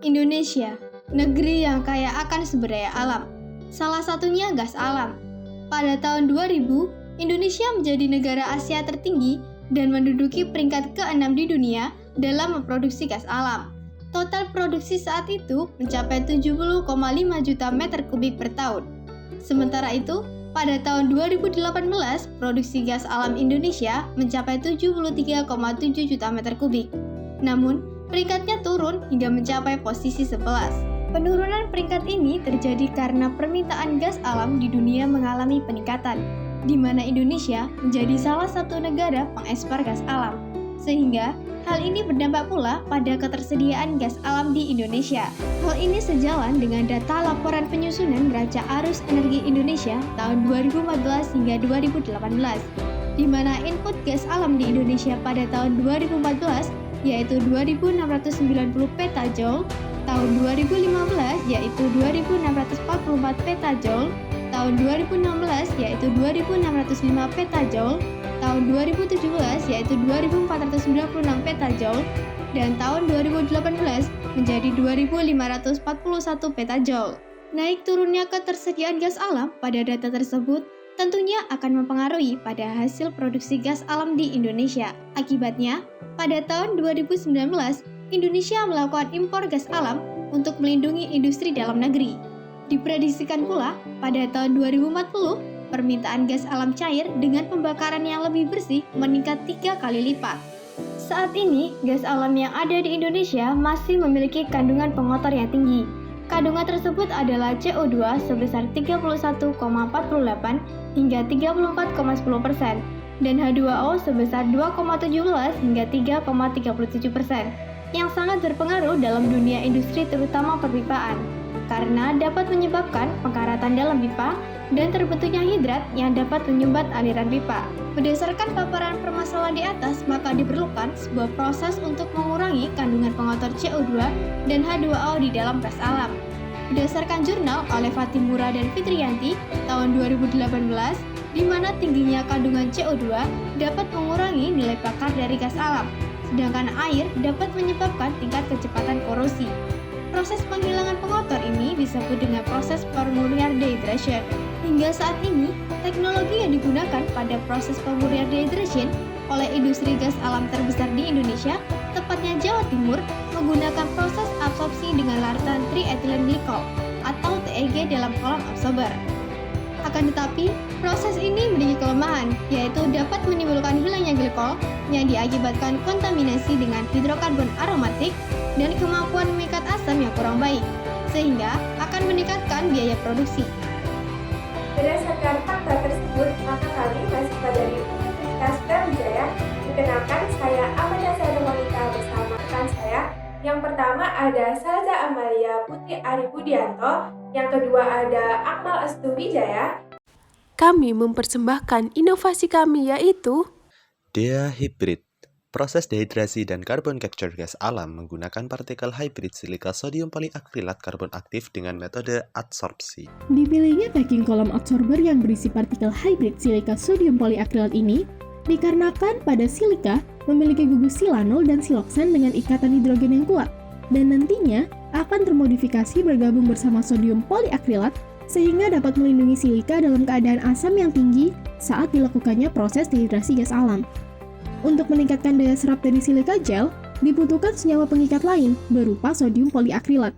Indonesia, negeri yang kaya akan sumber daya alam. Salah satunya gas alam. Pada tahun 2000, Indonesia menjadi negara Asia tertinggi dan menduduki peringkat ke-6 di dunia dalam memproduksi gas alam. Total produksi saat itu mencapai 70,5 juta meter kubik per tahun. Sementara itu, pada tahun 2018, produksi gas alam Indonesia mencapai 73,7 juta meter kubik. Namun, peringkatnya turun hingga mencapai posisi 11. Penurunan peringkat ini terjadi karena permintaan gas alam di dunia mengalami peningkatan, di mana Indonesia menjadi salah satu negara pengekspor gas alam. Sehingga, hal ini berdampak pula pada ketersediaan gas alam di Indonesia. Hal ini sejalan dengan data laporan penyusunan neraca arus energi Indonesia tahun 2014 hingga 2018, di mana input gas alam di Indonesia pada tahun 2014 yaitu 2.690 petajoule, tahun 2015 yaitu 2.644 petajoule, tahun 2016 yaitu 2.605 petajoule, tahun 2017 yaitu 2.496 petajoule, dan tahun 2018 menjadi 2.541 petajoule. Naik turunnya ketersediaan gas alam pada data tersebut tentunya akan mempengaruhi pada hasil produksi gas alam di Indonesia. Akibatnya, pada tahun 2019, Indonesia melakukan impor gas alam untuk melindungi industri dalam negeri. Diprediksikan pula, pada tahun 2040, permintaan gas alam cair dengan pembakaran yang lebih bersih meningkat 3 kali lipat. Saat ini, gas alam yang ada di Indonesia masih memiliki kandungan pengotor yang tinggi. Kandungan tersebut adalah CO2 sebesar 31,48 hingga 34,10% dan H2O sebesar 2,17 hingga 3,37%, yang sangat berpengaruh dalam dunia industri terutama perpipaan, karena dapat menyebabkan pengkaratan dalam pipa dan terbentuknya hidrat yang dapat menyumbat aliran pipa. Berdasarkan paparan permasalahan di atas, maka diperlukan sebuah proses untuk mengurangi kandungan pengotor CO2 dan H2O di dalam gas alam. Berdasarkan jurnal oleh Fatimura dan Fitriyanti tahun 2018, di mana tingginya kandungan CO2 dapat mengurangi nilai bakar dari gas alam, sedangkan air dapat menyebabkan tingkat kecepatan korosi. Proses penghilangan pengotor ini disebut dengan proses pemurnian dehydration. Hingga saat ini, teknologi yang digunakan pada proses pemurnian dehydration oleh industri gas alam terbesar di Indonesia, tepatnya Jawa Timur, menggunakan proses absorpsi dengan larutan triethylene glycol atau TEG dalam kolom absorber. Akan tetapi, proses ini memiliki kelemahan, yaitu dapat menimbulkan hilangnya glikol yang diakibatkan kontaminasi dengan hidrokarbon aromatik dan kemampuan memikat asam yang kurang baik, sehingga akan meningkatkan biaya produksi. Berdasarkan fakta tersebut, maka kami mahasiswa dari Universitas Brawijaya perkenalkan saya Amanda Sarwanita bersama rekan saya. Yang pertama ada Salza Amalia Putri Ari Budianto, yang kedua ada Akmal Astuwijaya. Kami mempersembahkan inovasi kami yaitu DEA Hybrid, proses dehidrasi dan carbon capture gas alam menggunakan partikel hybrid silika sodium poliakrilat karbon aktif dengan metode adsorpsi. Dipilihnya packing kolom absorber yang berisi partikel hybrid silika sodium poliakrilat ini dikarenakan pada silika memiliki gugus silanol dan siloksan dengan ikatan hidrogen yang kuat, dan nantinya akan termodifikasi bergabung bersama sodium poliakrilat sehingga dapat melindungi silika dalam keadaan asam yang tinggi saat dilakukannya proses dehidrasi gas alam. Untuk meningkatkan daya serap dari silika gel, dibutuhkan senyawa pengikat lain berupa sodium poliakrilat,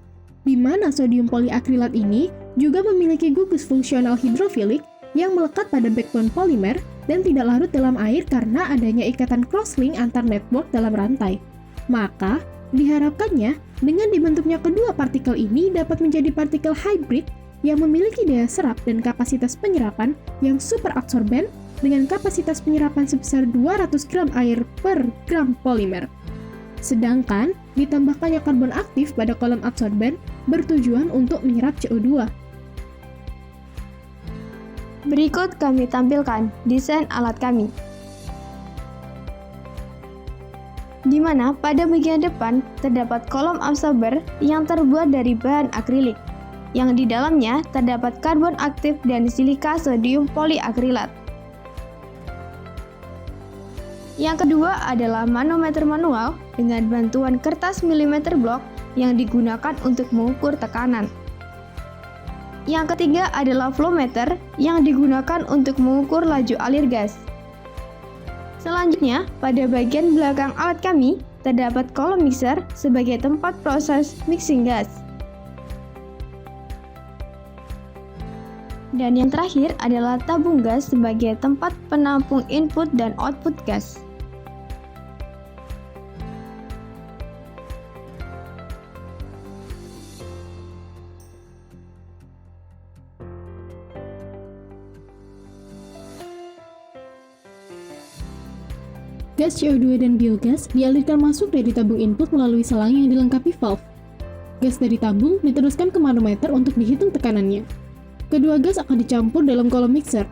di mana sodium poliakrilat ini juga memiliki gugus fungsional hidrofilik yang melekat pada backbone polimer dan tidak larut dalam air karena adanya ikatan crosslink antar network dalam rantai. Maka, diharapkannya dengan dibentuknya kedua partikel ini dapat menjadi partikel hybrid yang memiliki daya serap dan kapasitas penyerapan yang super absorben dengan kapasitas penyerapan sebesar 200 gram air per gram polimer. Sedangkan, ditambahkannya karbon aktif pada kolom absorben bertujuan untuk menyerap CO2. Berikut kami tampilkan desain alat kami, di mana pada bagian depan terdapat kolom absorber yang terbuat dari bahan akrilik, yang di dalamnya terdapat karbon aktif dan silika sodium poliakrilat. Yang kedua adalah manometer manual dengan bantuan kertas milimeter blok yang digunakan untuk mengukur tekanan. Yang ketiga adalah flowmeter yang digunakan untuk mengukur laju alir gas. Selanjutnya, pada bagian belakang alat kami terdapat kolom mixer sebagai tempat proses mixing gas. Dan yang terakhir adalah tabung gas sebagai tempat penampung input dan output gas. Gas CO2 dan biogas dialirkan masuk dari tabung input melalui selang yang dilengkapi valve. Gas dari tabung diteruskan ke manometer untuk dihitung tekanannya. Kedua gas akan dicampur dalam kolom mixer.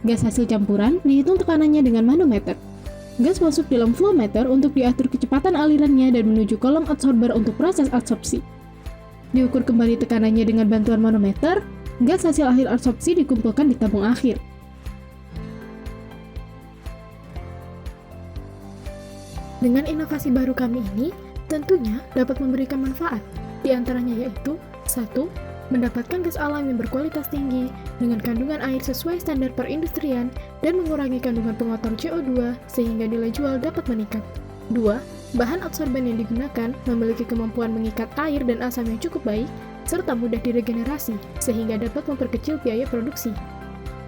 Gas hasil campuran dihitung tekanannya dengan manometer. Gas masuk dalam flowmeter untuk diatur kecepatan alirannya dan menuju kolom adsorber untuk proses adsorpsi. Diukur kembali tekanannya dengan bantuan manometer. Gas hasil akhir adsorpsi dikumpulkan di tabung akhir. Dengan inovasi baru kami ini, tentunya dapat memberikan manfaat, di antaranya yaitu 1. Mendapatkan gas alam yang berkualitas tinggi dengan kandungan air sesuai standar perindustrian dan mengurangi kandungan pengotor CO2 sehingga nilai jual dapat meningkat. 2. Bahan adsorben yang digunakan memiliki kemampuan mengikat air dan asam yang cukup baik serta mudah diregenerasi sehingga dapat memperkecil biaya produksi.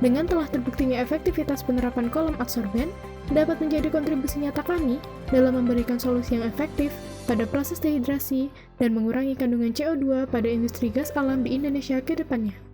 Dengan telah terbuktinya efektivitas penerapan kolom adsorben, dapat menjadi kontribusi nyata kami dalam memberikan solusi yang efektif pada proses dehidrasi dan mengurangi kandungan CO2 pada industri gas alam di Indonesia ke depannya.